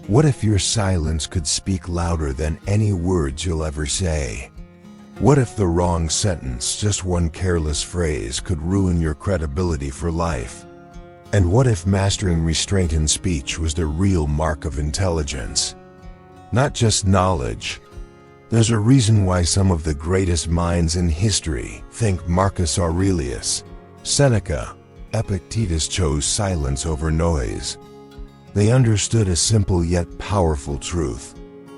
What if your silence could speak louder than any words you'll ever say? What if the wrong sentence, just one careless phrase, could ruin your credibility for life? And what if mastering restraint in speech was the real mark of intelligence? Not just knowledge. There's a reason why some of the greatest minds in history, think Marcus Aurelius, Seneca, Epictetus, chose silence over noise. They understood a simple yet powerful truth.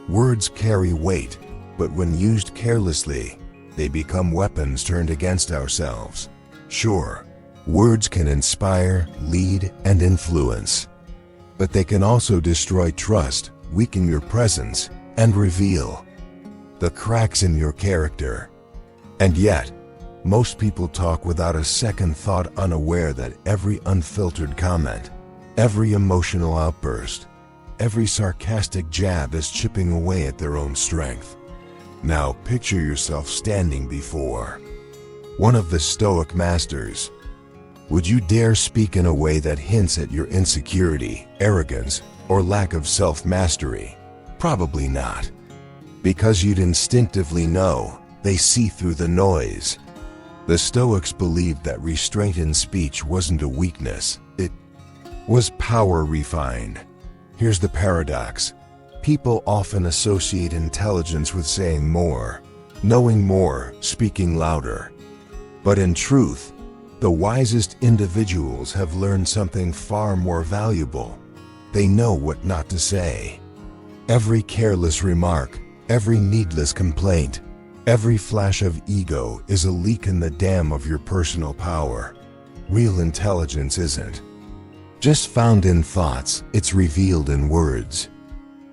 Words carry weight, but when used carelessly, they become weapons turned against ourselves. Sure, words can inspire, lead, and influence, but they can also destroy trust, weaken your presence, and reveal the cracks in your character. And yet, most people talk without a second thought, unaware that every unfiltered comment, every emotional outburst, every sarcastic jab is chipping away at their own strength. Now picture yourself standing before one of the Stoic masters. Would you dare speak in a way that hints at your insecurity, arrogance, or lack of self-mastery? Probably not, because you'd instinctively know they see through the noise. The Stoics believed that restraint in speech wasn't a weakness, it was power refined. Here's the paradox. People often associate intelligence with saying more, knowing more, speaking louder. But in truth, the wisest individuals have learned something far more valuable. They know what not to say. Every careless remark, every needless complaint, every flash of ego is a leak in the dam of your personal power. Real intelligence isn't just found in thoughts, it's revealed in words.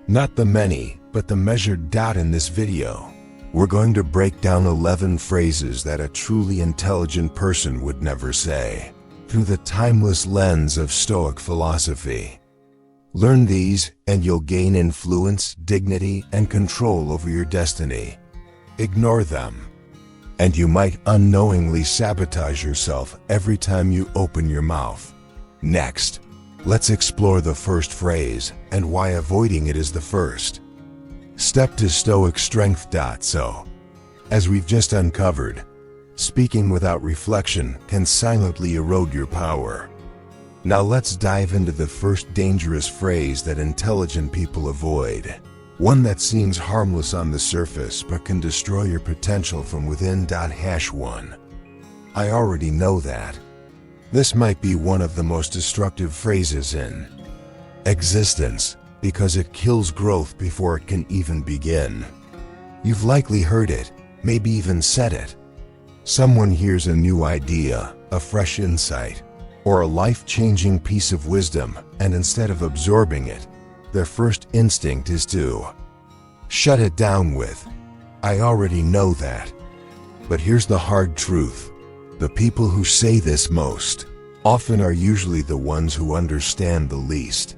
Not the many, but the measured. In this video, we're going to break down 11 phrases that a truly intelligent person would never say, through the timeless lens of Stoic philosophy. Learn these, and you'll gain influence, dignity, and control over your destiny. Ignore them, and you might unknowingly sabotage yourself every time you open your mouth. Next, let's explore the first phrase, and why avoiding it is the first step to Stoic strength. So, as we've just uncovered, speaking without reflection can silently erode your power. Now let's dive into the first dangerous phrase that intelligent people avoid. One that seems harmless on the surface but can destroy your potential from within. #1. I already know that. This might be one of the most destructive phrases in existence, because it kills growth before it can even begin. You've likely heard it, maybe even said it. Someone hears a new idea, a fresh insight, or a life-changing piece of wisdom, and instead of absorbing it, their first instinct is to shut it down with, "I already know that." But here's the hard truth. The people who say this most often are usually the ones who understand the least.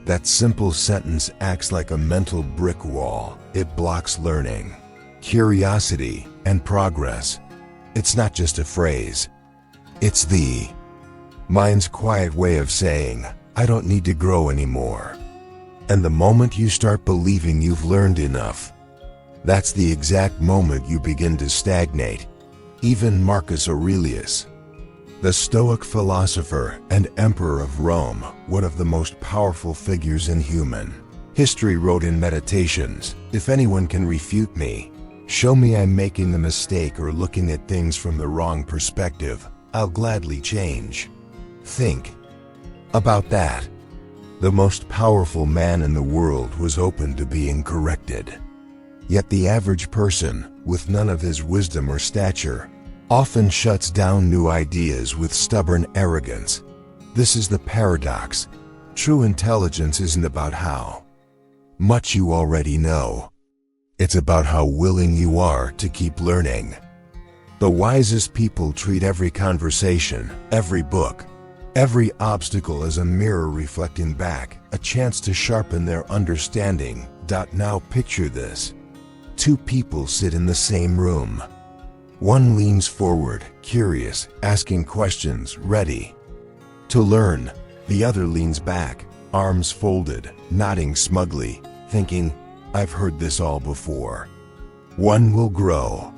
That simple sentence acts like a mental brick wall. It blocks learning, curiosity, and progress. It's not just a phrase. It's the mind's quiet way of saying, "I don't need to grow anymore." And the moment you start believing you've learned enough, that's the exact moment you begin to stagnate. Even Marcus Aurelius, the Stoic philosopher and emperor of Rome, one of the most powerful figures in human history, wrote in Meditations, "If anyone can refute me, show me I'm making the mistake or looking at things from the wrong perspective, I'll gladly change." Think about that. The most powerful man in the world was open to being corrected. Yet the average person, with none of his wisdom or stature, often shuts down new ideas with stubborn arrogance. This is the paradox. True intelligence isn't about how much you already know. It's about how willing you are to keep learning. The wisest people treat every conversation, every book, every obstacle as a mirror reflecting back, a chance to sharpen their understanding. Now picture this. Two people sit in the same room. One leans forward, curious, asking questions, ready to learn. The other leans back, arms folded, nodding smugly, thinking, I've heard this all before. One will grow.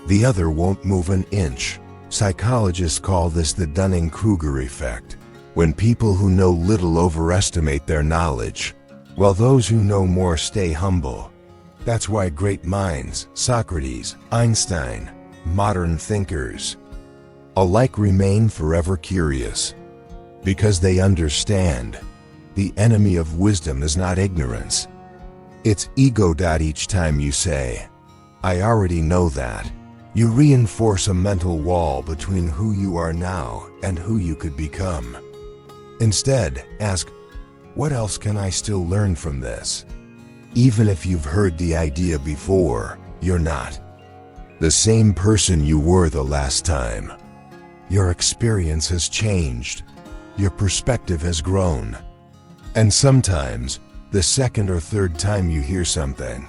The other won't move an inch. Psychologists call this the Dunning-Kruger effect, when people who know little overestimate their knowledge, while those who know more stay humble. That's why great minds, Socrates, Einstein, modern thinkers, alike remain forever curious, because they understand the enemy of wisdom is not ignorance. It's ego. Each time you say, I already know that, you reinforce a mental wall between who you are now and who you could become. Instead, ask, what else can I still learn from this? Even if you've heard the idea before, you're not the same person you were the last time. Your experience has changed. Your perspective has grown. And sometimes, the second or third time you hear something,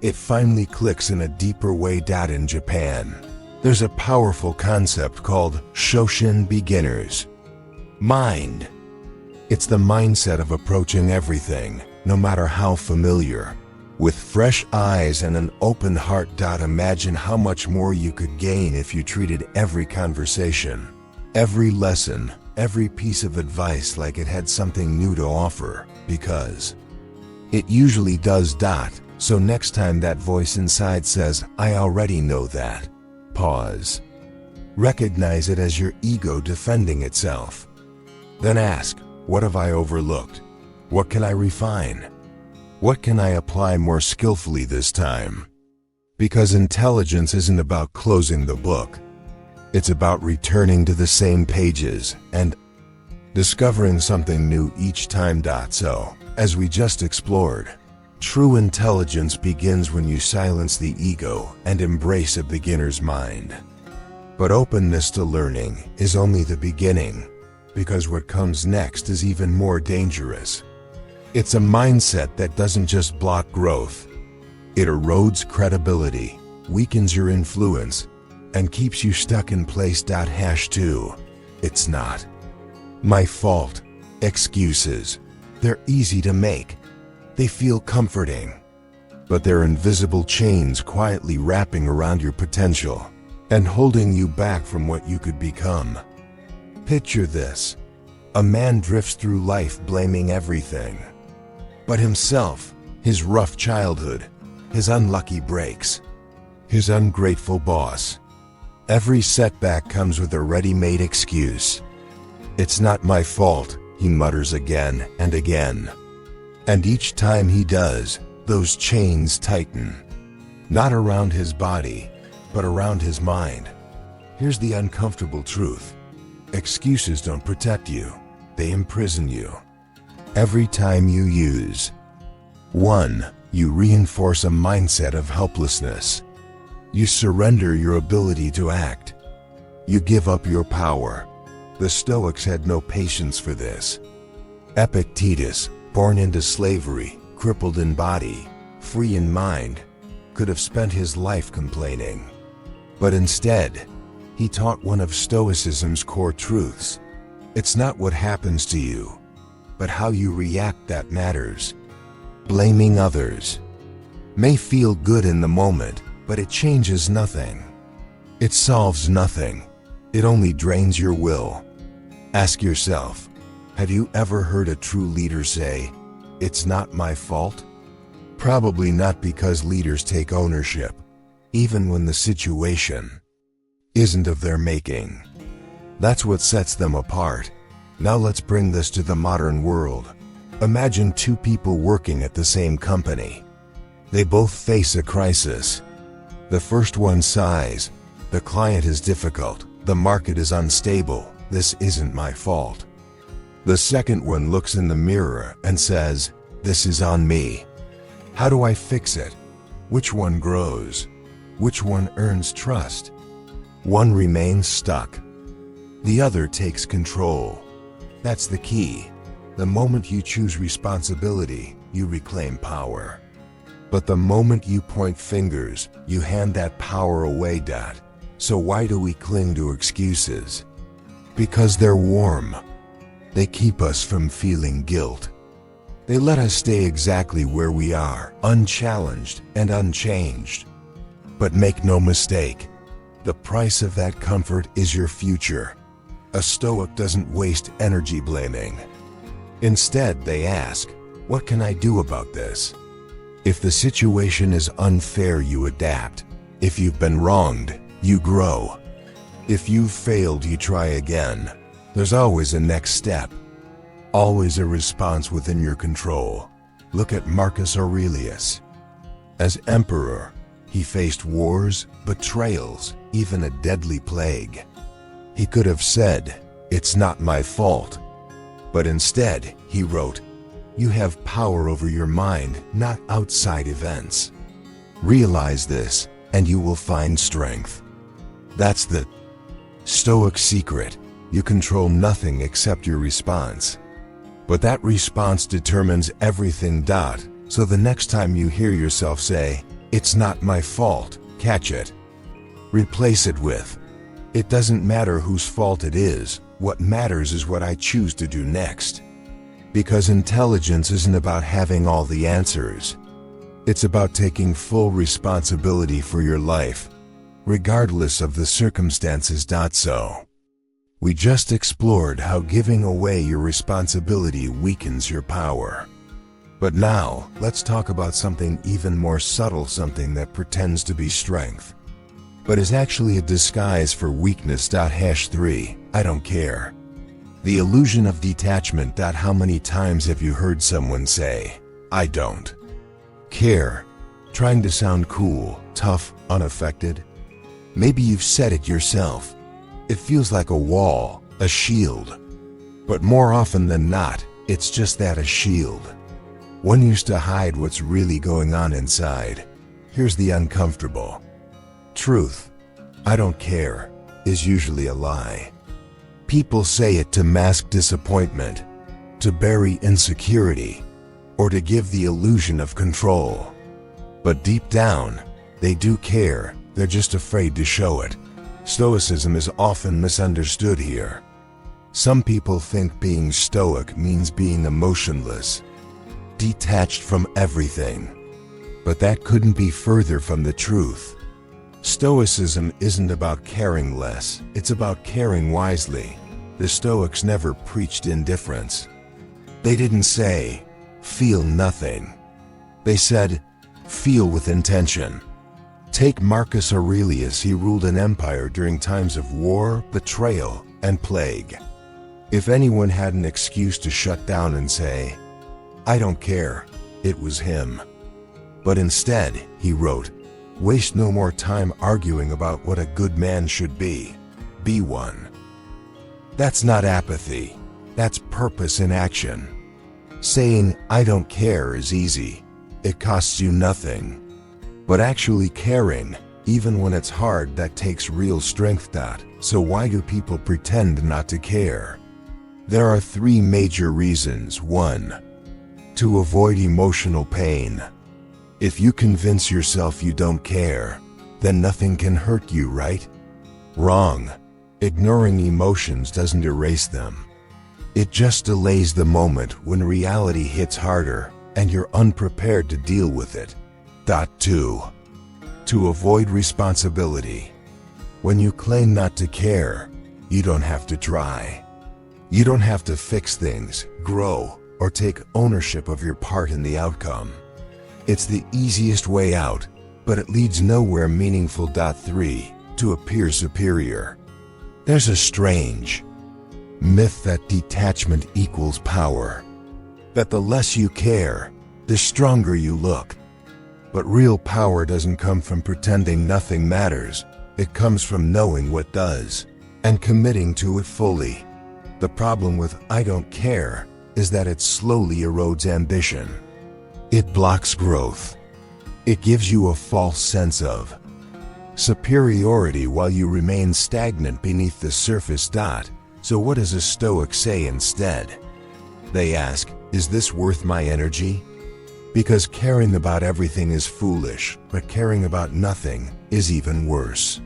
it finally clicks in a deeper way. In Japan, there's a powerful concept called Shoshin beginner's mind. It's the mindset of approaching everything, no matter how familiar, with fresh eyes and an open heart. Imagine how much more you could gain if you treated every conversation, every lesson, every piece of advice like it had something new to offer, because it usually does. So next time that voice inside says, I already know that, pause. Recognize it as your ego defending itself. Then ask, what have I overlooked? What can I refine? What can I apply more skillfully this time? Because intelligence isn't about closing the book. It's about returning to the same pages and discovering something new each time. So, as we just explored, true intelligence begins when you silence the ego and embrace a beginner's mind. But openness to learning is only the beginning, because what comes next is even more dangerous. It's a mindset that doesn't just block growth. It erodes credibility, weakens your influence, and keeps you stuck in place. #2. It's not my fault. Excuses. They're easy to make. They feel comforting. But they're invisible chains quietly wrapping around your potential and holding you back from what you could become. Picture this. A man drifts through life blaming everything but himself, his rough childhood, his unlucky breaks, his ungrateful boss. Every setback comes with a ready-made excuse. It's not my fault, he mutters again and again. And each time he does, those chains tighten. Not around his body, but around his mind. Here's the uncomfortable truth. Excuses don't protect you. They imprison you. Every time you use one, you reinforce a mindset of helplessness. You surrender your ability to act. You give up your power. The Stoics had no patience for this. Epictetus, born into slavery, crippled in body, free in mind, could have spent his life complaining. But instead, he taught one of Stoicism's core truths. It's not what happens to you, but how you react that matters. Blaming others may feel good in the moment, but it changes nothing. It solves nothing. It only drains your will. Ask yourself, have you ever heard a true leader say, "It's not my fault"? Probably not, because leaders take ownership, even when the situation isn't of their making. That's what sets them apart. Now let's bring this to the modern world. Imagine two people working at the same company. They both face a crisis. The first one sighs, "The client is difficult, the market is unstable, this isn't my fault." The second one looks in the mirror and says, "This is on me. How do I fix it?" Which one grows? Which one earns trust? One remains stuck. The other takes control. That's the key. The moment you choose responsibility, you reclaim power. But the moment you point fingers, you hand that power away. So why do we cling to excuses? Because they're warm. They keep us from feeling guilt, They let us stay exactly where we are, unchallenged and unchanged. But make no mistake, the price of that comfort is your future. A Stoic doesn't waste energy blaming. Instead, they ask, what can I do about this? If the situation is unfair, you adapt. If you've been wronged, you grow. If you've failed, you try again. There's always a next step. Always a response within your control. Look at Marcus Aurelius. As emperor, he faced wars, betrayals, even a deadly plague. He could have said, "It's not my fault." But instead, he wrote, "You have power over your mind, not outside events. Realize this, and you will find strength." That's the Stoic secret. You control nothing except your response. But that response determines everything. So the next time you hear yourself say, "It's not my fault," catch it. Replace it with, "It doesn't matter whose fault it is. What matters is what I choose to do next." Because intelligence isn't about having all the answers. It's about taking full responsibility for your life, regardless of the circumstances. So, we just explored how giving away your responsibility weakens your power. But now, let's talk about something even more subtle, something that pretends to be strength, but is actually a disguise for weakness. #3. I don't care. The illusion of detachment. How many times have you heard someone say, "I don't care," trying to sound cool, tough, unaffected? Maybe you've said it yourself. It feels like a wall, a shield. But more often than not, it's just that, a shield. One used to hide what's really going on inside. Here's the uncomfortable truth. "I don't care" is usually a lie. People say it to mask disappointment, to bury insecurity, or to give the illusion of control. But deep down, they do care. They're just afraid to show it. Stoicism is often misunderstood here. Some people think being stoic means being emotionless, detached from everything. But that couldn't be further from the truth. Stoicism isn't about caring less, it's about caring wisely. The Stoics never preached indifference. They didn't say, "Feel nothing." They said, "Feel with intention." Take Marcus Aurelius. He ruled an empire during times of war, betrayal, and plague. If anyone had an excuse to shut down and say, "I don't care," it was him. But instead, he wrote, "Waste no more time arguing about what a good man should be. Be one." That's not apathy. That's purpose in action. Saying, "I don't care" is easy. It costs you nothing. But actually caring, even when it's hard, that takes real strength. So why do people pretend not to care? There are 3 major reasons. 1. To avoid emotional pain. If you convince yourself you don't care, then nothing can hurt you, right? Wrong. Ignoring emotions doesn't erase them. It just delays the moment when reality hits harder and you're unprepared to deal with it. 2. To avoid responsibility. When you claim not to care, you don't have to try. You don't have to fix things, grow, or take ownership of your part in the outcome. It's the easiest way out, but it leads nowhere meaningful. 3. To appear superior. There's a strange myth that detachment equals power, that the less you care, the stronger you look. But real power doesn't come from pretending nothing matters. It comes from knowing what does, and committing to it fully. The problem with "I don't care" is that it slowly erodes ambition. It blocks growth. It gives you a false sense of superiority while you remain stagnant beneath the surface. So what does a Stoic say instead? They ask, "Is this worth my energy?" Because caring about everything is foolish, but caring about nothing is even worse.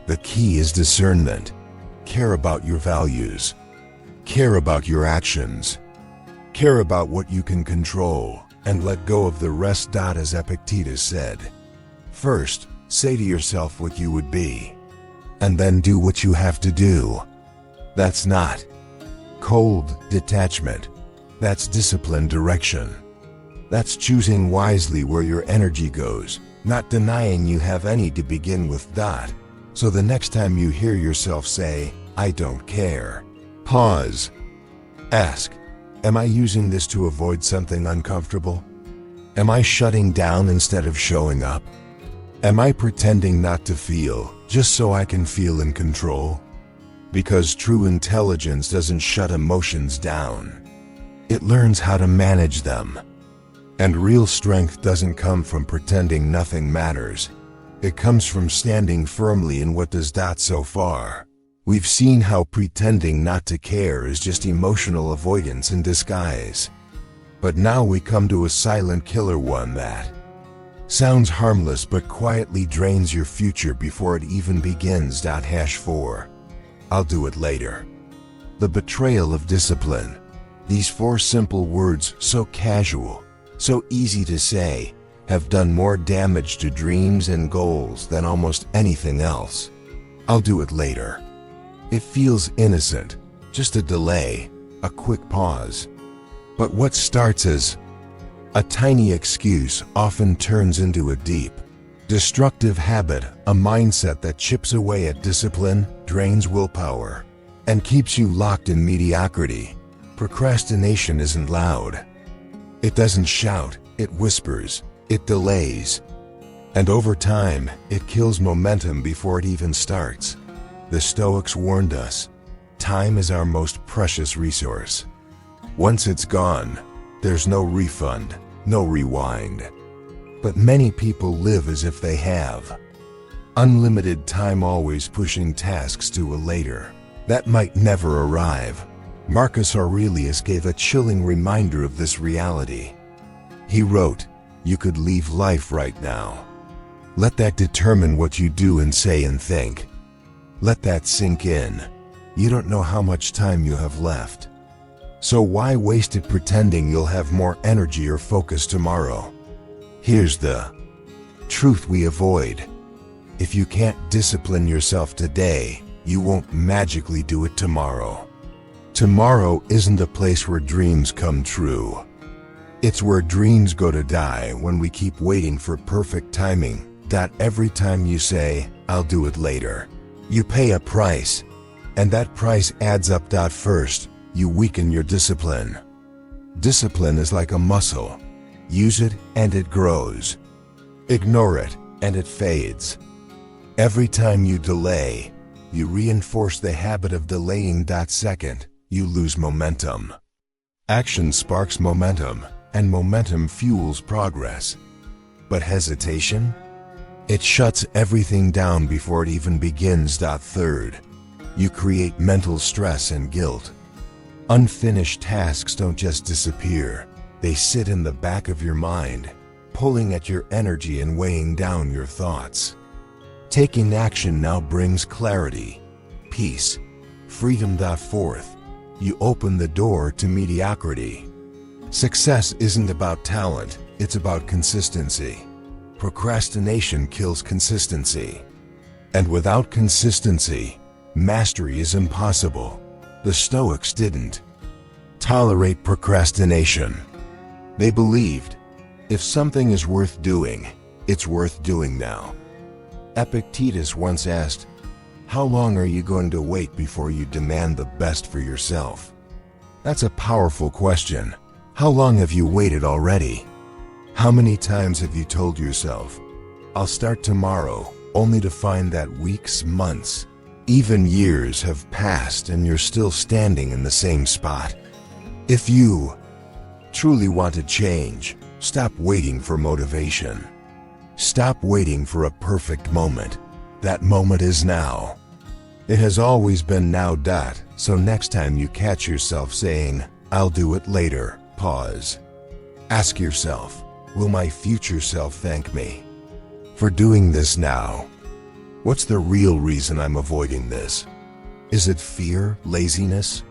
The key is discernment. Care about your values. Care about your actions. Care about what you can control, and let go of the rest. As Epictetus said, first, say to yourself what you would be, and then do what you have to do. That's not cold detachment. That's disciplined direction. That's choosing wisely where your energy goes, not denying you have any to begin with. So the next time you hear yourself say, "I don't care," pause. Ask, am I using this to avoid something uncomfortable? Am I shutting down instead of showing up? Am I pretending not to feel, just so I can feel in control? Because true intelligence doesn't shut emotions down. It learns how to manage them. And real strength doesn't come from pretending nothing matters. It comes from standing firmly in what does. So far, we've seen how pretending not to care is just emotional avoidance in disguise. But now we come to a silent killer, one that sounds harmless but quietly drains your future before it even begins. #4. I'll do it later. The betrayal of discipline. These 4 simple words, so casual, so easy to say, have done more damage to dreams and goals than almost anything else. I'll do it later. It feels innocent, just a delay, a quick pause. But what starts as a tiny excuse often turns into a deep, destructive habit, a mindset that chips away at discipline, drains willpower, and keeps you locked in mediocrity. Procrastination isn't loud. It doesn't shout, it whispers, it delays. And over time, it kills momentum before it even starts. The Stoics warned us, time is our most precious resource. Once it's gone, there's no refund, no rewind. But many people live as if they have unlimited time, always pushing tasks to a later that might never arrive. Marcus Aurelius gave a chilling reminder of this reality. He wrote, "You could leave life right now. Let that determine what you do and say and think. Let that sink in. You don't know how much time you have left. So why waste it pretending you'll have more energy or focus tomorrow?" Here's the truth we avoid. If you can't discipline yourself today, you won't magically do it tomorrow. Tomorrow isn't a place where dreams come true. It's where dreams go to die when we keep waiting for perfect timing. Every time you say, "I'll do it later," you pay a price. And that price adds up. First, you weaken your discipline. Discipline is like a muscle. Use it and it grows. Ignore it and it fades. Every time you delay, you reinforce the habit of delaying. Second, you lose momentum. Action sparks momentum, and momentum fuels progress. But hesitation? It shuts everything down before it even begins. Third, you create mental stress and guilt. Unfinished tasks don't just disappear. They sit in the back of your mind, pulling at your energy and weighing down your thoughts. Taking action now brings clarity, peace, freedom. Fourth, you open the door to mediocrity. Success isn't about talent, it's about consistency. Procrastination kills consistency. And without consistency, mastery is impossible. The Stoics didn't tolerate procrastination. They believed, if something is worth doing, it's worth doing now. Epictetus once asked, "How long are you going to wait before you demand the best for yourself?" That's a powerful question. How long have you waited already? How many times have you told yourself, "I'll start tomorrow," only to find that weeks, months, even years have passed and you're still standing in the same spot? If you truly want to change, stop waiting for motivation. Stop waiting for a perfect moment. That moment is now. It has always been now. So next time you catch yourself saying, "I'll do it later," pause. Ask yourself, will my future self thank me for doing this now? What's the real reason I'm avoiding this? Is it fear, laziness,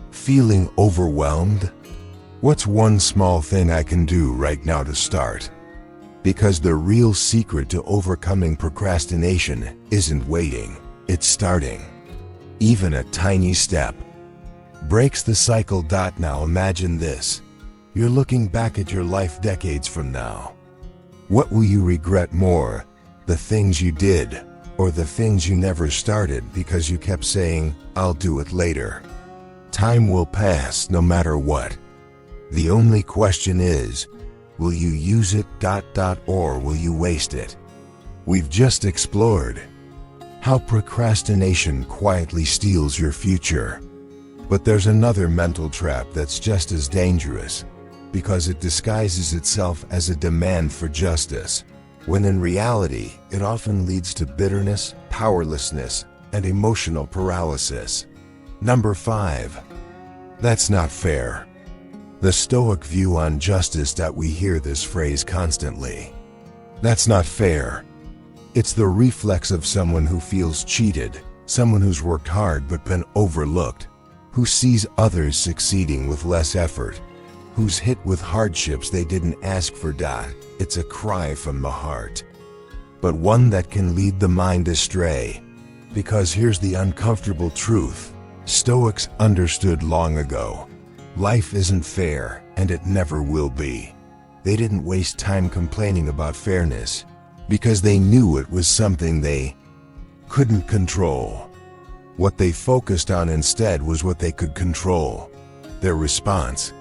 feeling overwhelmed? What's one small thing I can do right now to start? Because the real secret to overcoming procrastination isn't waiting, it's starting. Even a tiny step breaks the cycle. Now imagine this. You're looking back at your life decades from now. What will you regret more? The things you did, or the things you never started because you kept saying, "I'll do it later"? Time will pass no matter what. The only question is, will you use it, or will you waste it? We've just explored how procrastination quietly steals your future. But there's another mental trap that's just as dangerous, because it disguises itself as a demand for justice, when in reality, it often leads to bitterness, powerlessness, and emotional paralysis. Number 5. That's not fair. The Stoic view on justice. We hear this phrase constantly. That's not fair. It's the reflex of someone who feels cheated, someone who's worked hard but been overlooked, who sees others succeeding with less effort, who's hit with hardships they didn't ask for. It's a cry from the heart, but one that can lead the mind astray. Because here's the uncomfortable truth. Stoics understood long ago. Life isn't fair, and it never will be. They didn't waste time complaining about fairness, because they knew it was something they couldn't control. What they focused on instead was what they could control: their response.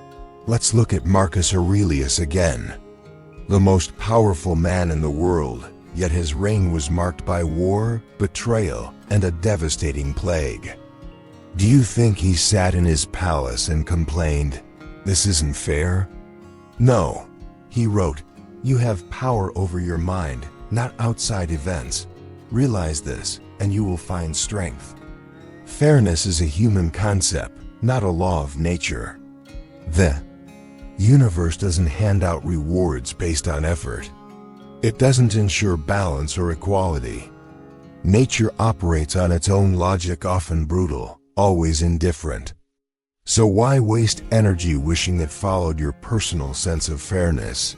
Let's look at Marcus Aurelius again. The most powerful man in the world, yet his reign was marked by war, betrayal, and a devastating plague. Do you think he sat in his palace and complained, "This isn't fair"? No. He wrote, "You have power over your mind, not outside events. Realize this, and you will find strength." Fairness is a human concept, not a law of nature. The universe doesn't hand out rewards based on effort. It doesn't ensure balance or equality. Nature operates on its own logic, often brutal, always indifferent. So why waste energy wishing it followed your personal sense of fairness?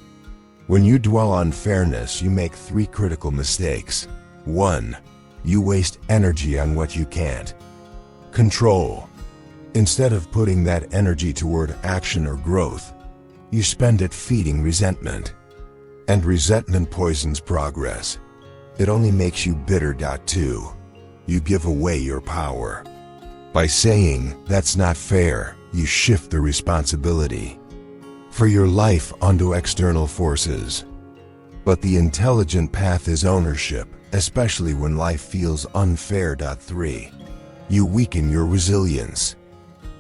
When you dwell on fairness, you make 3 critical mistakes. 1. You waste energy on what you can't control. Instead of putting that energy toward action or growth, you spend it feeding resentment. And resentment poisons progress. It only makes you bitter. 2. You give away your power. By saying, "That's not fair," you shift the responsibility for your life onto external forces. But the intelligent path is ownership, especially when life feels unfair. 3. You weaken your resilience.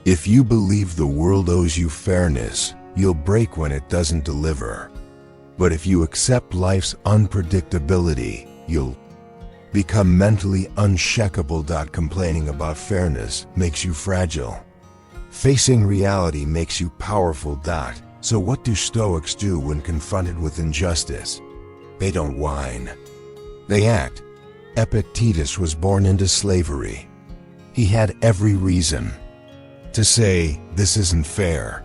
If you believe the world owes you fairness, you'll break when it doesn't deliver. But if you accept life's unpredictability, you'll become mentally unshakable. Complaining about fairness makes you fragile. Facing reality makes you powerful. So what do Stoics do when confronted with injustice? They don't whine. They act. Epictetus was born into slavery. He had every reason to say, "This isn't fair."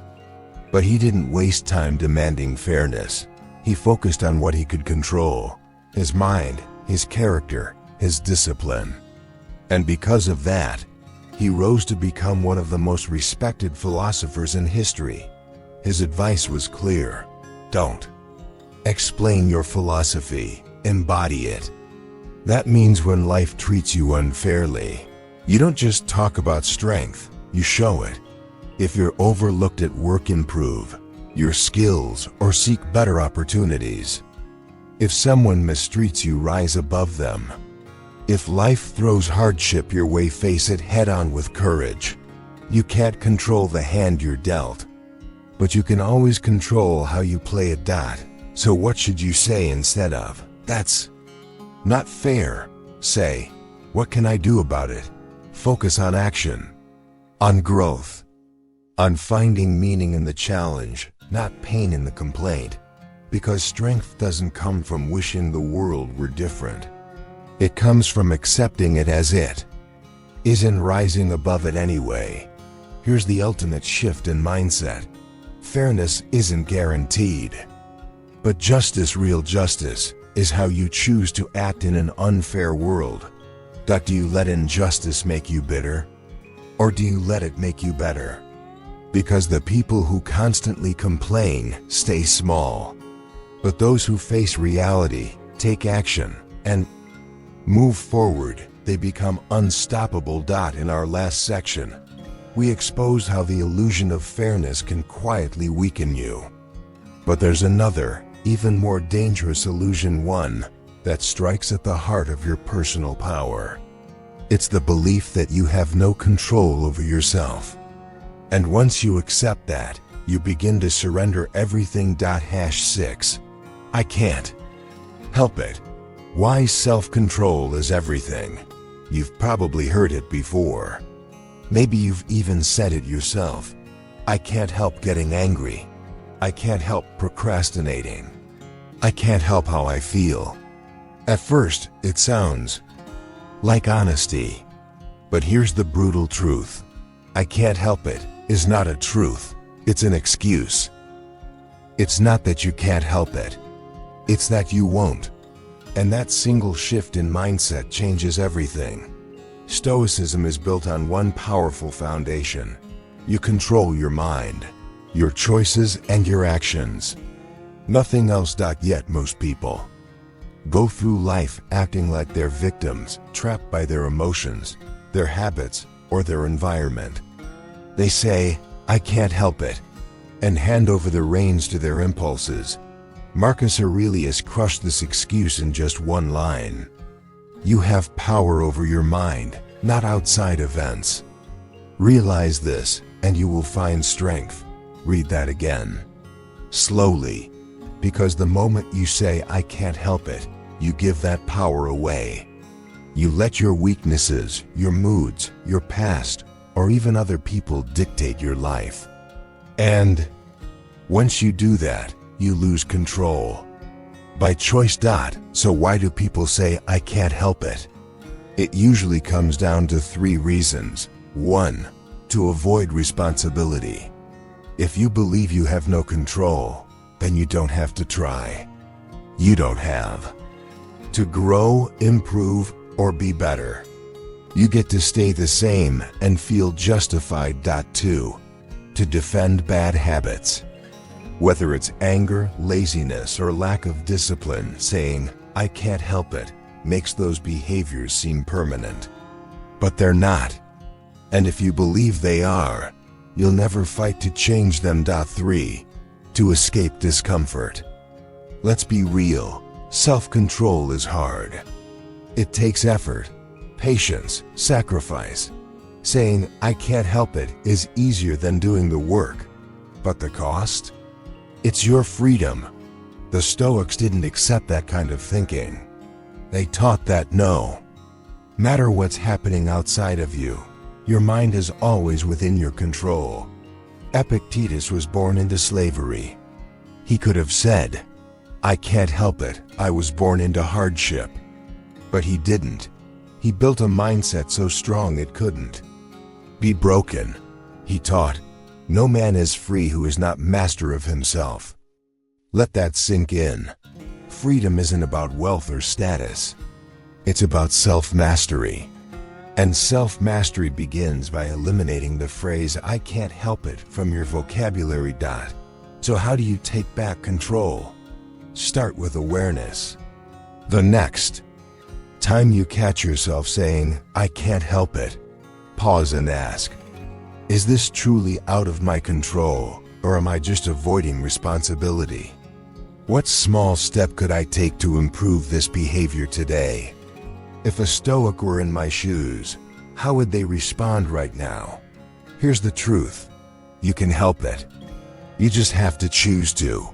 But he didn't waste time demanding fairness. He focused on what he could control: his mind, his character, his discipline. And because of that, he rose to become one of the most respected philosophers in history. His advice was clear: don't explain your philosophy, embody it. That means when life treats you unfairly, you don't just talk about strength, you show it. If you're overlooked at work, improve your skills or seek better opportunities. If someone mistreats you, rise above them. If life throws hardship your way, face it head on with courage. You can't control the hand you're dealt, but you can always control how you play it. So what should you say instead of, "That's not fair"? Say, "What can I do about it?" Focus on action, on growth, on finding meaning in the challenge, not pain in the complaint. Because strength doesn't come from wishing the world were different. It comes from accepting it as it is and rising above it anyway. Here's the ultimate shift in mindset. Fairness isn't guaranteed. But justice, real justice, is how you choose to act in an unfair world. Do you let injustice make you bitter? Or do you let it make you better? Because the people who constantly complain stay small. But those who face reality, take action, and move forward, they become unstoppable. In our last section, we exposed how the illusion of fairness can quietly weaken you. But there's another, even more dangerous illusion, one that strikes at the heart of your personal power. It's the belief that you have no control over yourself. And once you accept that, you begin to surrender everything. 6. I can't help it. Why self-control is everything. You've probably heard it before. Maybe you've even said it yourself. I can't help getting angry. I can't help procrastinating. I can't help how I feel. At first, it sounds like honesty. But here's the brutal truth. I can't help it is not a truth. It's an excuse. It's not that you can't help it. It's that you won't. And that single shift in mindset changes everything. Stoicism is built on one powerful foundation. You control your mind, your choices, and your actions. Nothing else. Yet most people go through life acting like they're victims, trapped by their emotions, their habits, or their environment. They say, I can't help it, and hand over the reins to their impulses. Marcus Aurelius crushed this excuse in just one line. You have power over your mind, not outside events. Realize this, and you will find strength. Read that again. Slowly. Because the moment you say, I can't help it, you give that power away. You let your weaknesses, your moods, your past, or even other people dictate your life. And once you do that, you lose control. By choice. So why do people say, I can't help it? It usually comes down to 3 reasons. 1. To avoid responsibility. If you believe you have no control, then you don't have to try. You don't have to grow, improve, or be better. You get to stay the same and feel justified. 2. To defend bad habits. Whether it's anger, laziness, or lack of discipline, saying, I can't help it, makes those behaviors seem permanent. But they're not. And if you believe they are, you'll never fight to change them. 3. To escape discomfort. Let's be real, self-control is hard. It takes effort, patience, sacrifice. Saying, I can't help it, is easier than doing the work. But the cost? It's your freedom. The Stoics didn't accept that kind of thinking. They taught that no matter what's happening outside of you, your mind is always within your control. Epictetus was born into slavery. He could have said, I can't help it, I was born into hardship. But he didn't. He built a mindset so strong it couldn't be broken. He taught, no man is free who is not master of himself. Let that sink in. Freedom isn't about wealth or status. It's about self-mastery. And self-mastery begins by eliminating the phrase, I can't help it, from your vocabulary. So how do you take back control? Start with awareness. The next time you catch yourself saying, I can't help it, pause and ask, is this truly out of my control, or am I just avoiding responsibility? What small step could I take to improve this behavior today? If a Stoic were in my shoes, how would they respond right now? Here's the truth. You can help it. You just have to choose to.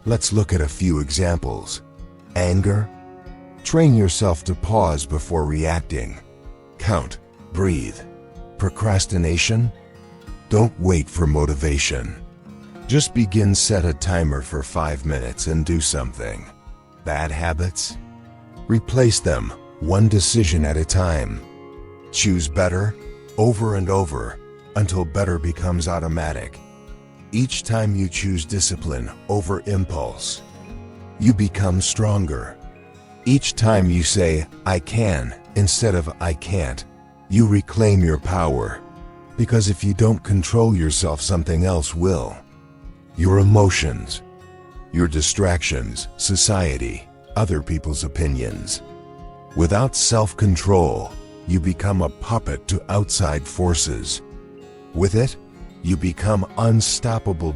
Let's look at a few examples. Anger. Train yourself to pause before reacting. Count, breathe. Procrastination. Don't wait for motivation. Just begin. Set a timer for 5 minutes and do something. Bad habits? Replace them, one decision at a time. Choose better, over and over, until better becomes automatic. Each time you choose discipline over impulse, you become stronger. Each time you say, I can, instead of I can't, you reclaim your power. Because if you don't control yourself, something else will. Your emotions, your distractions, society, other people's opinions. Without self-control, you become a puppet to outside forces. With it, you become unstoppable.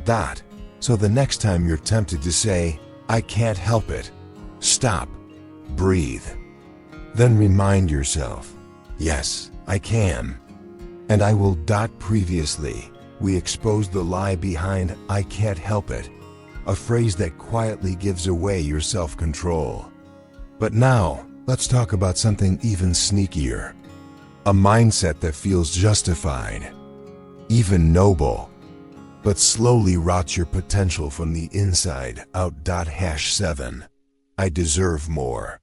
So the next time you're tempted to say, I can't help it, stop, breathe. Then remind yourself, yes, I can. And I will. Previously, we exposed the lie behind I can't help it, a phrase that quietly gives away your self-control. But now, let's talk about something even sneakier. A mindset that feels justified, even noble, but slowly rots your potential from the inside out. #7. I deserve more.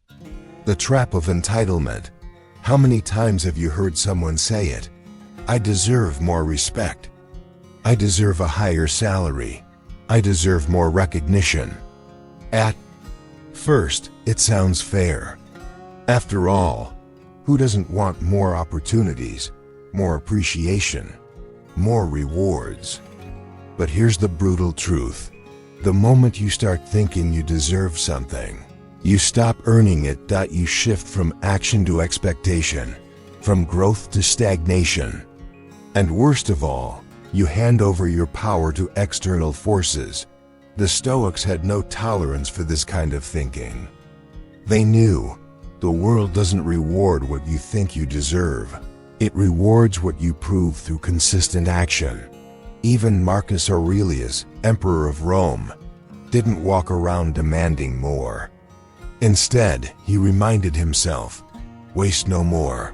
The trap of entitlement. How many times have you heard someone say it? I deserve more respect. I deserve a higher salary. I deserve more recognition. At first, it sounds fair. After all, who doesn't want more opportunities, more appreciation, more rewards? But here's the brutal truth. The moment you start thinking you deserve something, you stop earning it. You shift from action to expectation, from growth to stagnation. And worst of all, you hand over your power to external forces. The Stoics had no tolerance for this kind of thinking. They knew the world doesn't reward what you think you deserve. It rewards what you prove through consistent action. Even Marcus Aurelius, Emperor of Rome, didn't walk around demanding more. Instead, he reminded himself, waste no more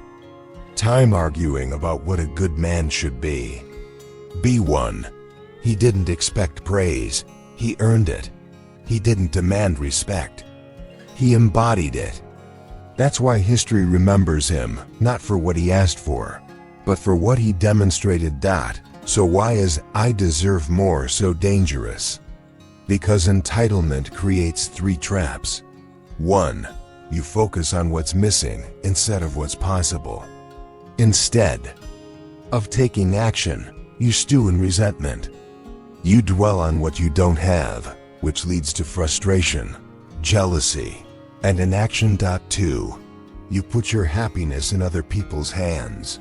time arguing about what a good man should be. Be one. He didn't expect praise, he earned it. He didn't demand respect, he embodied it. That's why history remembers him, not for what he asked for, but for what he demonstrated. So why is I deserve more so dangerous? Because entitlement creates 3 traps. 1. You focus on what's missing instead of what's possible. Instead of taking action, you stew in resentment. You dwell on what you don't have, which leads to frustration, jealousy, and inaction. 2. You put your happiness in other people's hands.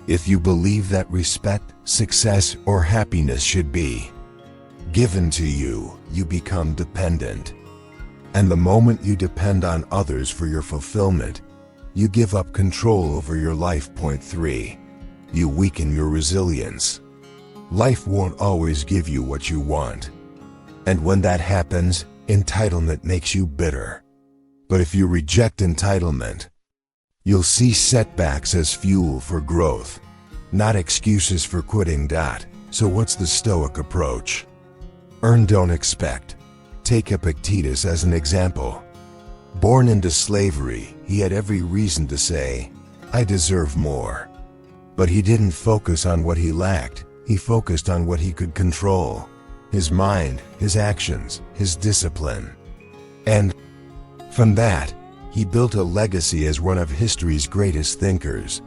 If you believe that respect, success, or happiness should be given to you, you become dependent. And the moment you depend on others for your fulfillment, you give up control over your life. 3. You weaken your resilience. Life won't always give you what you want. And when that happens, entitlement makes you bitter. But if you reject entitlement, you'll see setbacks as fuel for growth, not excuses for quitting. So what's the Stoic approach? Earn, don't expect. Take Epictetus as an example. Born into slavery, he had every reason to say, I deserve more. But he didn't focus on what he lacked, he focused on what he could control. His mind, his actions, his discipline. And from that, he built a legacy as one of history's greatest thinkers.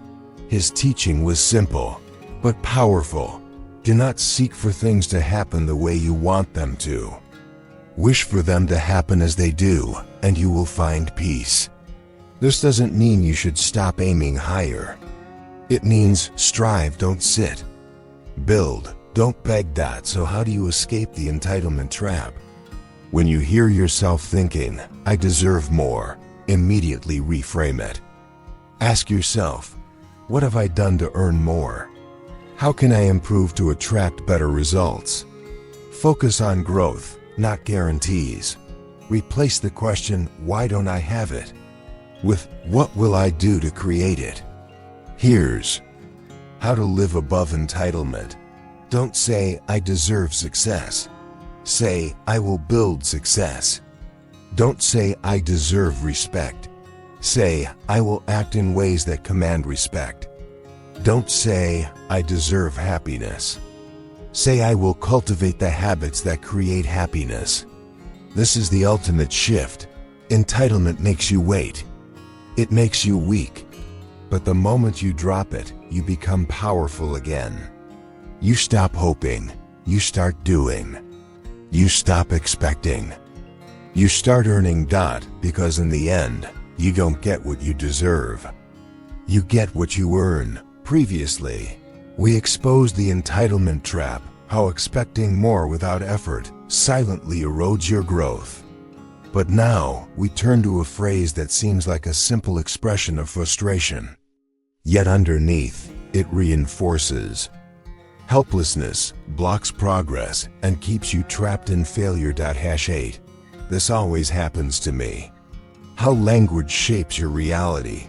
His teaching was simple, but powerful. Do not seek for things to happen the way you want them to. Wish for them to happen as they do, and you will find peace. This doesn't mean you should stop aiming higher. It means strive, don't sit. Build, don't beg. So how do you escape the entitlement trap? When you hear yourself thinking, I deserve more, immediately reframe it. Ask yourself, what have I done to earn more? How can I improve to attract better results? Focus on growth, not guarantees. Replace the question, why don't I have it, with what will I do to create it? Here's how to live above entitlement. Don't say, I deserve success. Say, I will build success. Don't say, I deserve respect. Say, I will act in ways that command respect. Don't say, I deserve happiness. Say, I will cultivate the habits that create happiness. This is the ultimate shift. Entitlement makes you wait. It makes you weak. But the moment you drop it, you become powerful again. You stop hoping. You start doing. You stop expecting. You start earning. Because in the end, you don't get what you deserve. You get what you earn. Previously, we exposed the entitlement trap, how expecting more without effort silently erodes your growth. But now, we turn to a phrase that seems like a simple expression of frustration. Yet underneath, it reinforces helplessness, blocks progress, and keeps you trapped in failure. #8. This always happens to me. How language shapes your reality.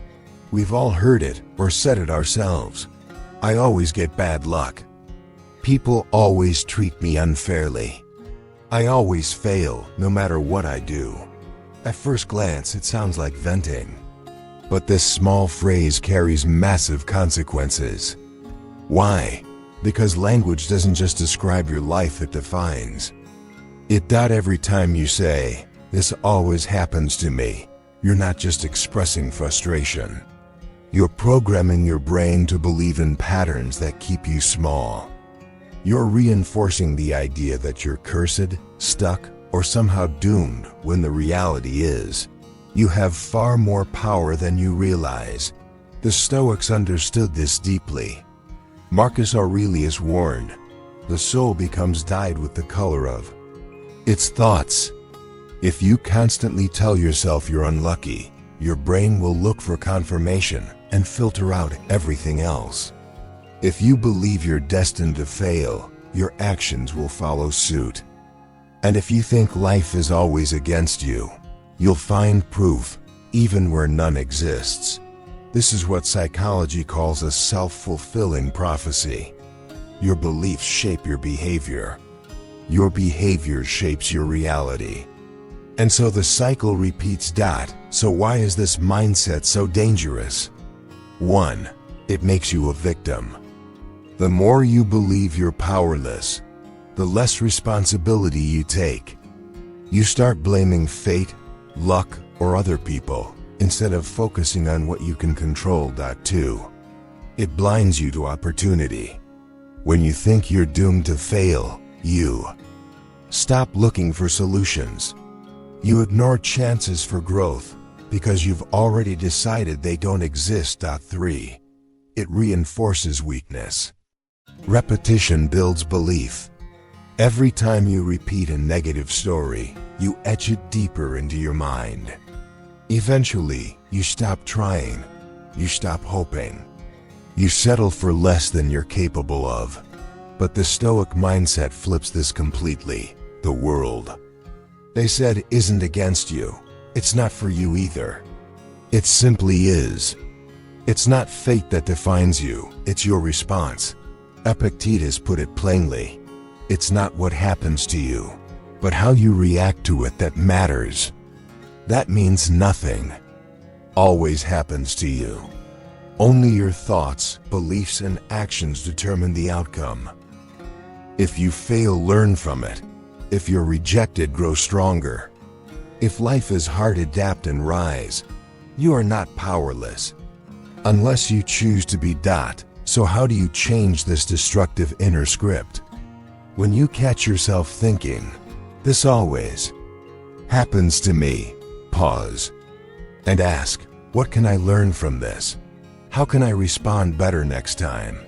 We've all heard it or said it ourselves. I always get bad luck. People always treat me unfairly. I always fail, no matter what I do. At first glance, it sounds like venting. But this small phrase carries massive consequences. Why? Because language doesn't just describe your life, it defines it. Every time you say, "This always happens to me," you're not just expressing frustration. You're programming your brain to believe in patterns that keep you small. You're reinforcing the idea that you're cursed, stuck, or somehow doomed, when the reality is, you have far more power than you realize. The Stoics understood this deeply. Marcus Aurelius warned, "The soul becomes dyed with the color of its thoughts." If you constantly tell yourself you're unlucky, your brain will look for confirmation and filter out everything else. If you believe you're destined to fail, your actions will follow suit. And if you think life is always against you, you'll find proof, even where none exists. This is what psychology calls a self-fulfilling prophecy. Your beliefs shape your behavior. Your behavior shapes your reality. And so the cycle repeats. So why is this mindset so dangerous? 1. It makes you a victim. The more you believe you're powerless, the less responsibility you take. You start blaming fate, luck, or other people, instead of focusing on what you can control. 2. It blinds you to opportunity. When you think you're doomed to fail, you stop looking for solutions. You ignore chances for growth because you've already decided they don't exist. 3. It reinforces weakness. Repetition builds belief. Every time you repeat a negative story, you etch it deeper into your mind. Eventually, you stop trying. You stop hoping. You settle for less than you're capable of. But the Stoic mindset flips this completely. The world, they said, isn't against you. It's not for you either. It simply is. It's not fate that defines you, it's your response. Epictetus put it plainly. It's not what happens to you, but how you react to it that matters. That means nothing always happens to you. Only your thoughts, beliefs, and actions determine the outcome. If you fail, learn from it. If you're rejected, grow stronger. If life is hard, adapt and rise. You are not powerless unless you choose to be. So how do you change this destructive inner script? When you catch yourself thinking, "This always happens to me," pause and ask, what can I learn from this? How can I respond better next time?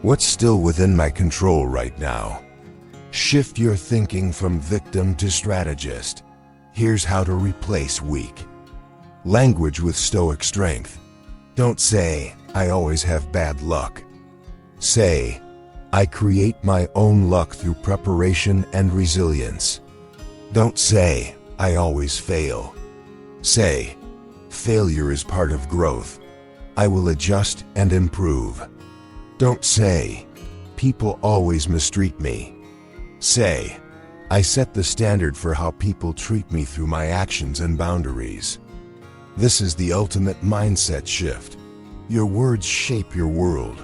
What's still within my control right now? Shift your thinking from victim to strategist. Here's how to replace weak language with Stoic strength. Don't say, "I always have bad luck." Say, "I create my own luck through preparation and resilience." Don't say, "I always fail." Say, "Failure is part of growth. I will adjust and improve." Don't say, "People always mistreat me." Say, "I set the standard for how people treat me through my actions and boundaries." This is the ultimate mindset shift. Your words shape your world.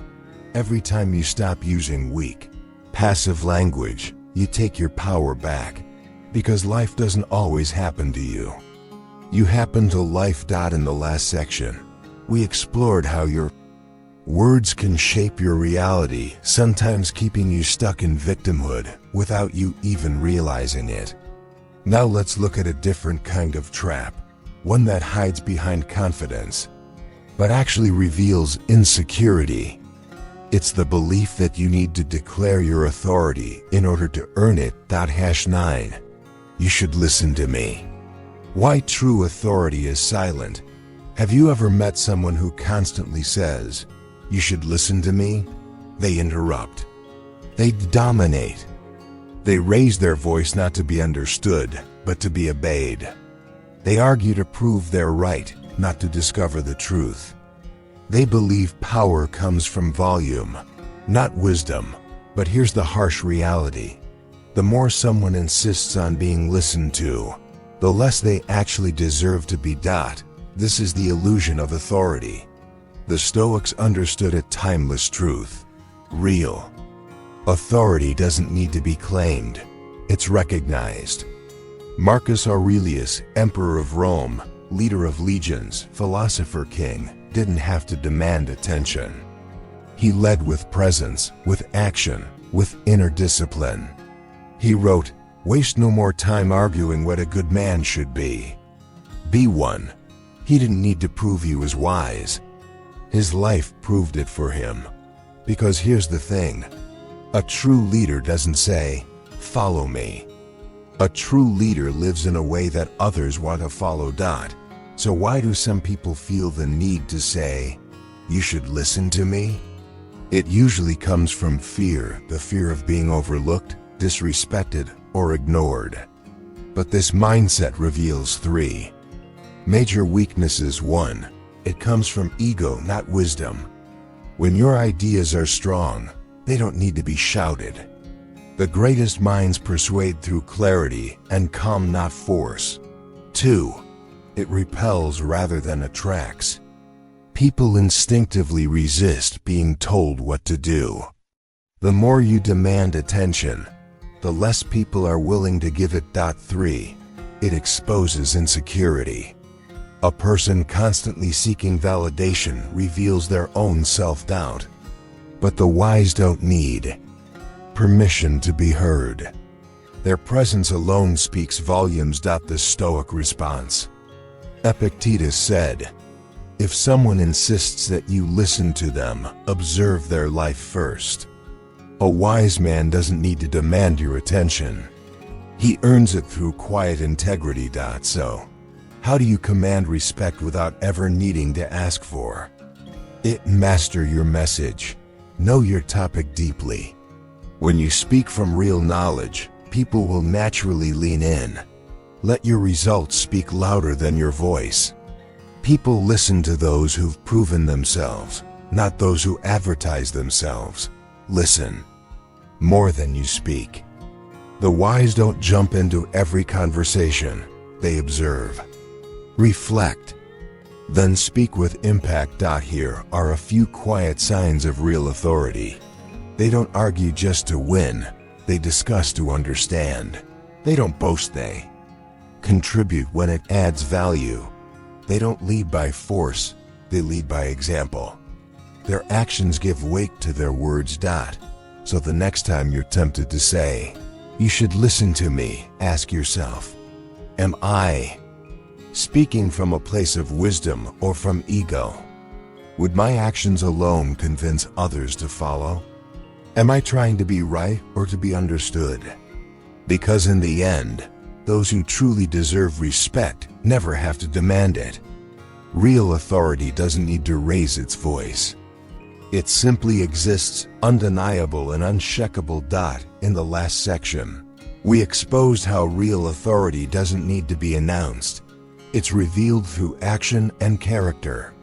Every time you stop using weak Passive language, you take your power back, because life doesn't always happen to you. You happen to life. In the last section, we explored how your words can shape your reality, sometimes keeping you stuck in victimhood without you even realizing it. Now let's look at a different kind of trap, one that hides behind confidence, but actually reveals insecurity. It's the belief that you need to declare your authority in order to earn it. #9. You should listen to me. Why true authority is silent. Have you ever met someone who constantly says, "You should listen to me"? They interrupt. They dominate. They raise their voice not to be understood, but to be obeyed. They argue to prove they're right, not to discover the truth. They believe power comes from volume, not wisdom. But here's the harsh reality. The more someone insists on being listened to, the less they actually deserve to be. This is the illusion of authority. The Stoics understood a timeless truth. Real authority doesn't need to be claimed. It's recognized. Marcus Aurelius, emperor of Rome, leader of legions, philosopher king, didn't have to demand attention. He led with presence, with action, with inner discipline. He wrote, "Waste no more time arguing what a good man should be. Be one." He didn't need to prove he was wise. His life proved it for him. Because here's the thing. A true leader doesn't say, "Follow me." A true leader lives in a way that others want to follow. So why do some people feel the need to say, "You should listen to me"? It usually comes from fear, the fear of being overlooked, disrespected, or ignored. But this mindset reveals 3 major weaknesses. 1. It comes from ego, not wisdom. When your ideas are strong, they don't need to be shouted. The greatest minds persuade through clarity and calm, not force. 2. It repels rather than attracts. People instinctively resist being told what to do. The more you demand attention, the less people are willing to give it. 3. It exposes insecurity. A person constantly seeking validation reveals their own self-doubt. But the wise don't need permission to be heard. Their presence alone speaks volumes. The Stoic response. Epictetus said, "If someone insists that you listen to them, observe their life first." A wise man doesn't need to demand your attention. He earns it through quiet integrity. So, how do you command respect without ever needing to ask for it? Master your message. Know your topic deeply. When you speak from real knowledge, people will naturally lean in. Let your results speak louder than your voice. People listen to those who've proven themselves, not those who advertise themselves. Listen more than you speak. The wise don't jump into every conversation. They observe, reflect, then speak with impact. Here are a few quiet signs of real authority. They don't argue just to win. They discuss to understand. They don't boast. They contribute when it adds value. They don't lead by force. They lead by example. Their actions give weight to their words. So the next time you're tempted to say, "You should listen to me," ask yourself, am I speaking from a place of wisdom or from ego? Would my actions alone convince others to follow? Am I trying to be right or to be understood? Because in the end, those who truly deserve respect never have to demand it. Real authority doesn't need to raise its voice. It simply exists, undeniable and unshakable. In the last section, we exposed how real authority doesn't need to be announced. It's revealed through action and character.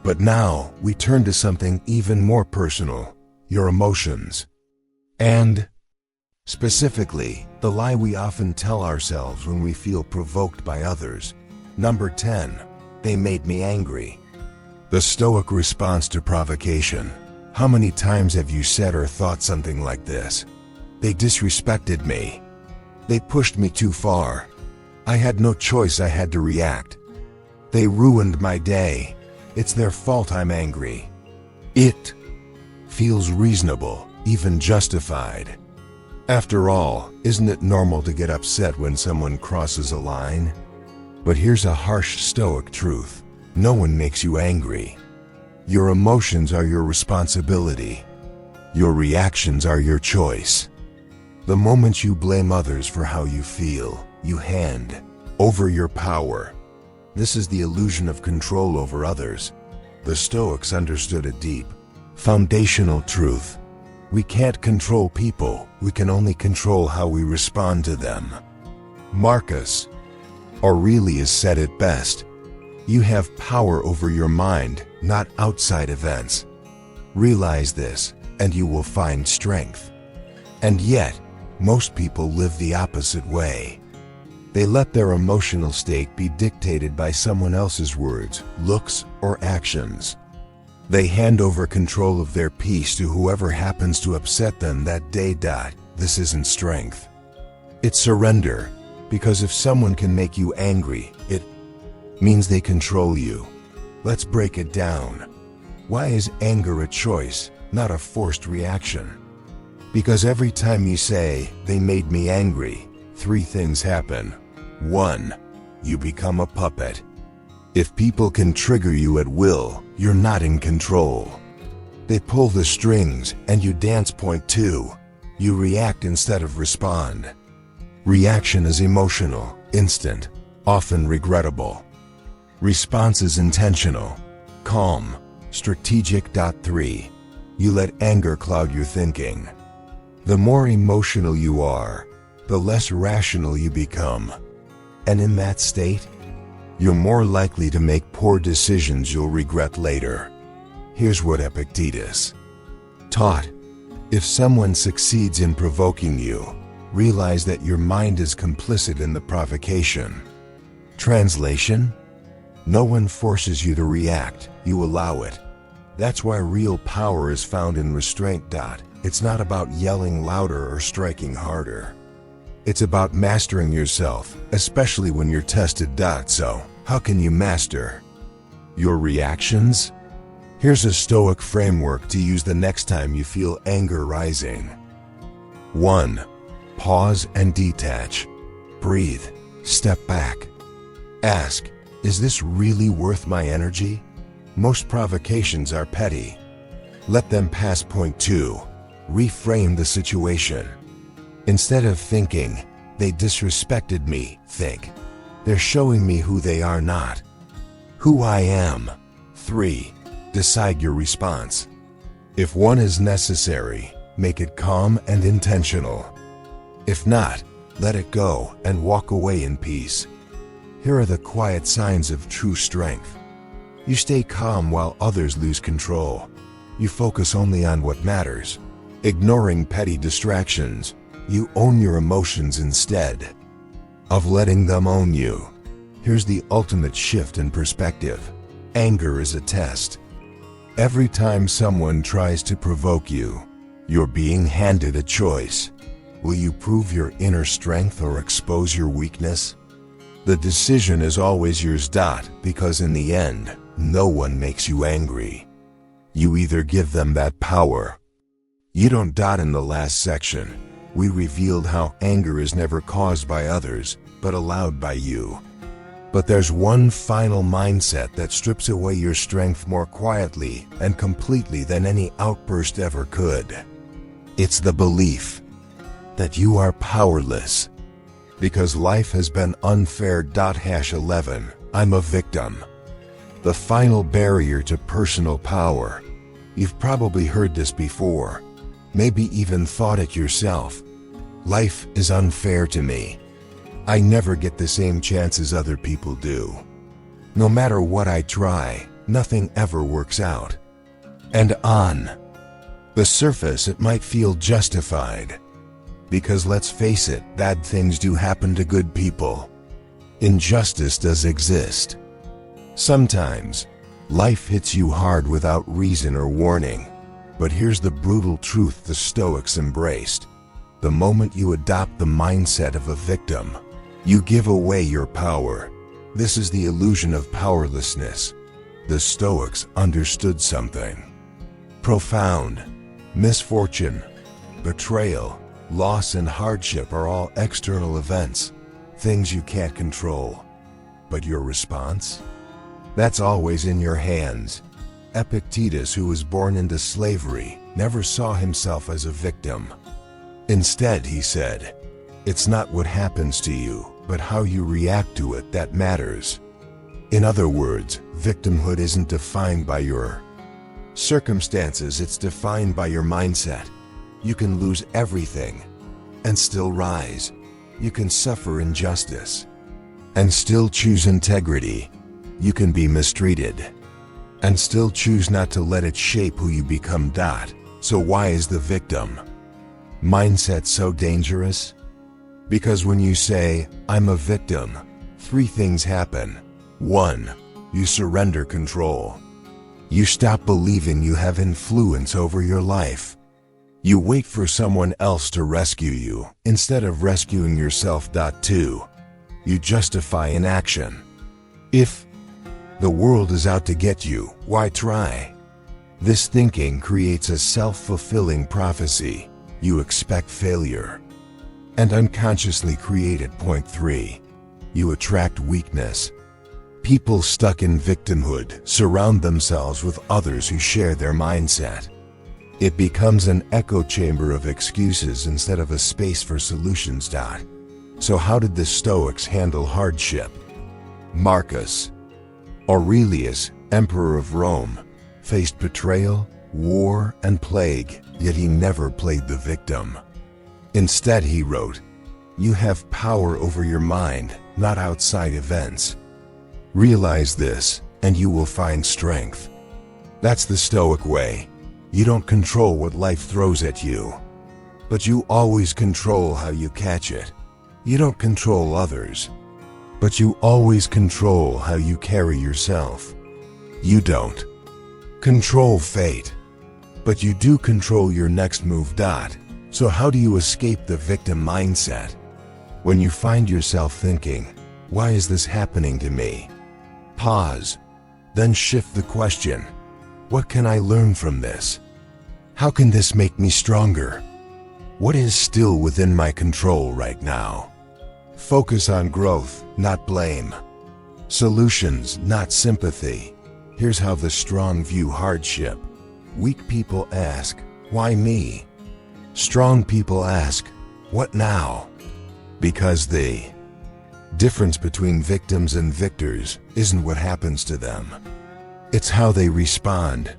But now, we turn to something even more personal, your emotions. And, specifically, the lie we often tell ourselves when we feel provoked by others. Number 10. They made me angry. The Stoic response to provocation. How many times have you said or thought something like this? They disrespected me. They pushed me too far. I had no choice, I had to react. They ruined my day. It's their fault I'm angry. It feels reasonable, even justified. After all, isn't it normal to get upset when someone crosses a line? But here's a harsh Stoic truth. No one makes you angry. Your emotions are your responsibility. Your reactions are your choice. The moment you blame others for how you feel, you hand over your power. This is the illusion of control over others. The Stoics understood a deep, foundational truth. We can't control people, we can only control how we respond to them. Marcus Aurelius said it best. You have power over your mind, not outside events. Realize this, and you will find strength. And yet, most people live the opposite way. They let their emotional state be dictated by someone else's words, looks, or actions. They hand over control of their peace to whoever happens to upset them that day. This isn't strength. It's surrender, because if someone can make you angry, it means they control you. Let's break it down. Why is anger a choice, not a forced reaction? Because every time you say, "They made me angry," three things happen. 1. You become a puppet. If people can trigger you at will, you're not in control. They pull the strings and you dance. Point 2. You react instead of respond. Reaction is emotional, instant, often regrettable. Response is intentional, calm, strategic. 3. You let anger cloud your thinking. The more emotional you are, the less rational you become. And in that state, you're more likely to make poor decisions you'll regret later. Here's what Epictetus taught. If someone succeeds in provoking you, realize that your mind is complicit in the provocation. Translation: no one forces you to react, you allow it. That's why real power is found in restraint. It's not about yelling louder or striking harder. It's about mastering yourself, especially when you're tested. So, how can you master your reactions? Here's a Stoic framework to use the next time you feel anger rising. 1. Pause and detach. Breathe. Step back. Ask, is this really worth my energy? Most provocations are petty. Let them pass. Point 2. Reframe the situation. Instead of thinking, "They disrespected me," think, "They're showing me who they are, not who I am." 3. Decide your response. If one is necessary, make it calm and intentional. If not, let it go and walk away in peace. Here are the quiet signs of true strength. You stay calm while others lose control. You focus only on what matters, ignoring petty distractions. You own your emotions instead of letting them own you. Here's the ultimate shift in perspective. Anger is a test. Every time someone tries to provoke you, you're being handed a choice. Will you prove your inner strength or expose your weakness? The decision is always yours. Because in the end, no one makes you angry. You either give them that power. You don't. In the last section, we revealed how anger is never caused by others, but allowed by you. But there's one final mindset that strips away your strength more quietly and completely than any outburst ever could. It's the belief that you are powerless because life has been unfair. 11. I'm a victim. The final barrier to personal power. You've probably heard this before, maybe even thought it yourself. Life is unfair to me. I never get the same chances other people do. No matter what I try, nothing ever works out. And on the surface it might feel justified. Because let's face it, bad things do happen to good people. Injustice does exist. Sometimes, life hits you hard without reason or warning. But here's the brutal truth the Stoics embraced. The moment you adopt the mindset of a victim, you give away your power. This is the illusion of powerlessness. The Stoics understood something profound. Misfortune, betrayal, loss, and hardship are all external events, things you can't control. But your response? That's always in your hands. Epictetus, who was born into slavery, never saw himself as a victim. Instead, he said, "It's not what happens to you, but how you react to it that matters." In other words, victimhood isn't defined by your circumstances, it's defined by your mindset. You can lose everything and still rise. You can suffer injustice and still choose integrity. You can be mistreated and still choose not to let it shape who you become. So why is the victim mindset so dangerous? Because when you say, "I'm a victim," three things happen. 1. You surrender control. You stop believing you have influence over your life. You wait for someone else to rescue you, instead of rescuing yourself. 2. You justify inaction. If the world is out to get you, why try? This thinking creates a self-fulfilling prophecy. You expect failure and unconsciously create it. 3. You attract weakness. People stuck in victimhood surround themselves with others who share their mindset. It becomes an echo chamber of excuses instead of a space for solutions. So how did the Stoics handle hardship? Marcus Aurelius, emperor of Rome, faced betrayal, war, and plague, yet he never played the victim. Instead, he wrote, "You have power over your mind, not outside events. Realize this, and you will find strength." That's the Stoic way. You don't control what life throws at you, but you always control how you catch it. You don't control others, but you always control how you carry yourself. You don't control fate, but you do control your next move. So how do you escape the victim mindset? When you find yourself thinking, "Why is this happening to me?" Pause, then shift the question, "What can I learn from this? How can this make me stronger? What is still within my control right now?" Focus on growth, not blame. Solutions, not sympathy. Here's how the strong view hardship. Weak people ask, "Why me?" Strong people ask, "What now?" Because the difference between victims and victors isn't what happens to them. It's how they respond.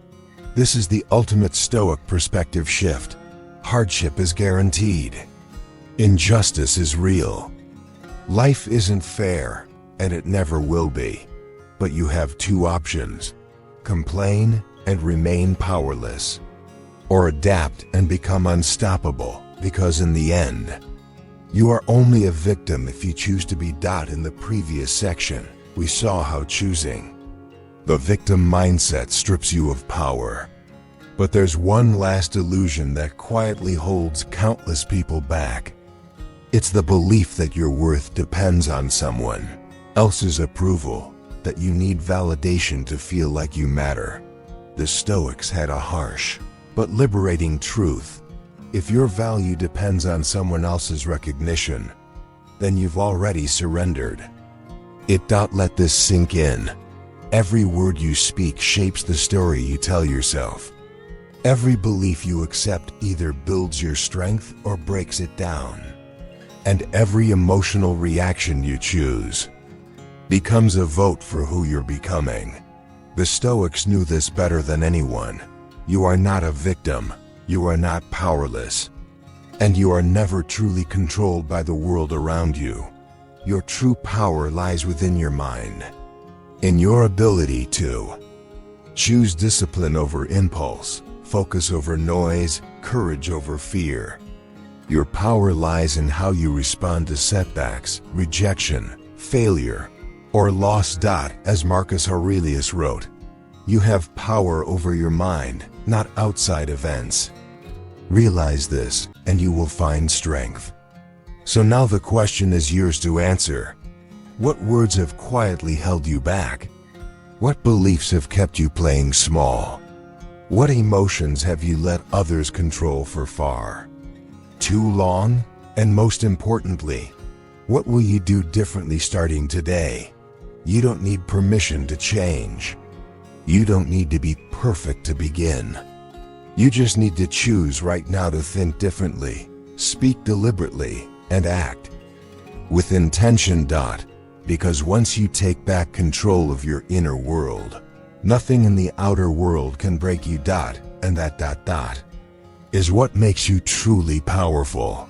This is the ultimate Stoic perspective shift. Hardship is guaranteed. Injustice is real. Life isn't fair, and it never will be. But you have two options: complain and remain powerless, or adapt and become unstoppable, because in the end, you are only a victim if you choose to be. In the previous section, we saw how choosing the victim mindset strips you of power. But there's one last illusion that quietly holds countless people back. It's the belief that your worth depends on someone else's approval, that you need validation to feel like you matter. The Stoics had a harsh but liberating truth. If your value depends on someone else's recognition, then you've already surrendered. Let this sink in. Every word you speak shapes the story you tell yourself. Every belief you accept either builds your strength or breaks it down. And every emotional reaction you choose becomes a vote for who you're becoming. The Stoics knew this better than anyone. You are not a victim, you are not powerless, and you are never truly controlled by the world around you. Your true power lies within your mind, in your ability to choose discipline over impulse, focus over noise, courage over fear. Your power lies in how you respond to setbacks, rejection, failure, or loss. As Marcus Aurelius wrote, you have power over your mind, not outside events. Realize this, and you will find strength. So now the question is yours to answer. What words have quietly held you back? What beliefs have kept you playing small? What emotions have you let others control for far too long? And most importantly, what will you do differently starting today? You don't need permission to change. You don't need to be perfect to begin. You just need to choose right now to think differently, speak deliberately, and act with intention. Because once you take back control of your inner world, nothing in the outer world can break you. And that is what makes you truly powerful.